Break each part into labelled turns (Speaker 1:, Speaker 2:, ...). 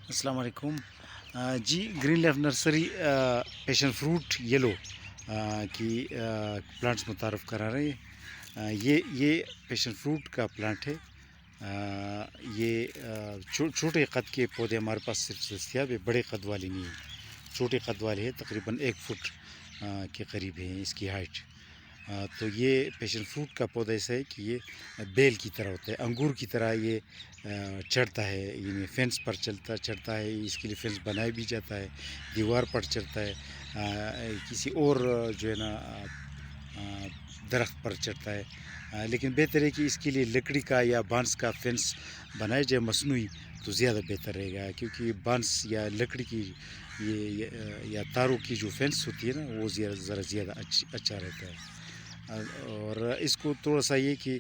Speaker 1: السلام علیکم جی green leaf nursery پیشن fruit yellow کی پلانٹس متعارف کرا رہے ہیں۔ یہ پیشن فروٹ کا پلانٹ ہے۔ یہ چھوٹے قد کے پودے ہمارے پاس صرف دستیاب ہے، بڑے قد والی نہیں ہے، چھوٹے قد والے ہے، تقریباً 1 فٹ کے قریب ہے اس کی ہائٹ۔ تو یہ پیشن فروٹ کا پودا ایسا ہے کہ یہ بیل کی طرح ہوتا ہے، انگور کی طرح یہ چڑھتا ہے، یعنی فینس پر چڑھتا ہے، اس کے لیے فینس بنایا بھی جاتا ہے، دیوار پر چڑھتا ہے، کسی اور جو ہے نا درخت پر چڑھتا ہے، لیکن بہتر ہے کہ اس کے لیے لکڑی کا یا بانس کا فینس بنایا جائے مصنوعی، تو زیادہ بہتر رہے گا، کیونکہ بانس یا لکڑی کی یا تاروں کی جو فینس ہوتی ہے نا، وہ ذرا زیادہ اچھا رہتا ہے۔ اور اس کو تھوڑا سا یہ کہ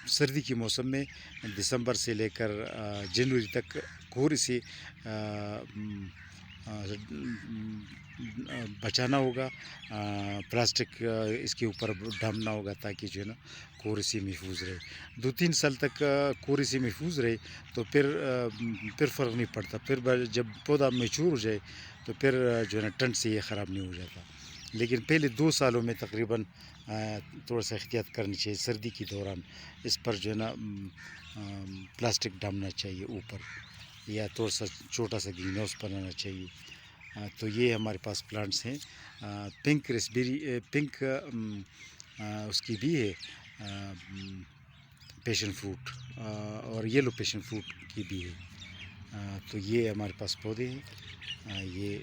Speaker 1: سردی کے موسم میں دسمبر سے لے کر جنوری تک تھوڑی سی بچانا ہوگا، پلاسٹک اس کے اوپر ڈالنا ہوگا تاکہ جو ہے نا کوڑے سے محفوظ رہے۔ 2-3 سال تک کوڑے سے محفوظ رہے تو پھر فرق نہیں پڑتا، پھر جب پودا میچور ہو جائے تو پھر جو ہے نا ٹھنڈ سے یہ خراب نہیں ہو جاتا، لیکن پہلے 2 سالوں میں تقریباً تھوڑا سا احتیاط کرنی چاہیے۔ سردی کے دوران اس پر جو ہے نا پلاسٹک ڈالنا چاہیے اوپر، یا تھوڑا سا چھوٹا سا گرین ہاؤس بنانا چاہیے۔ تو یہ ہمارے پاس پلانٹس ہیں۔ پنک ریسبیری، پنک اس کی بھی ہے پیشن فروٹ، اور یلو پیشن فروٹ کی بھی ہے۔ تو یہ ہمارے پاس پودے ہیں، یہ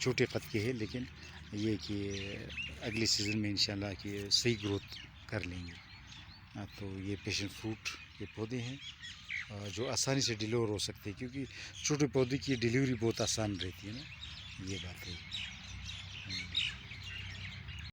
Speaker 1: چھوٹے قد کے ہیں، لیکن یہ کہ اگلے سیزن میں انشاءاللہ کہ صحیح گروتھ کر لیں گے۔ تو یہ پیشن فروٹ کے پودے ہیں جو آسانی سے ڈیلیور ہو سکتے ہیں، کیونکہ چھوٹے پودے کی ڈیلیوری بہت آسان رہتی ہے نا، یہ بات ہے۔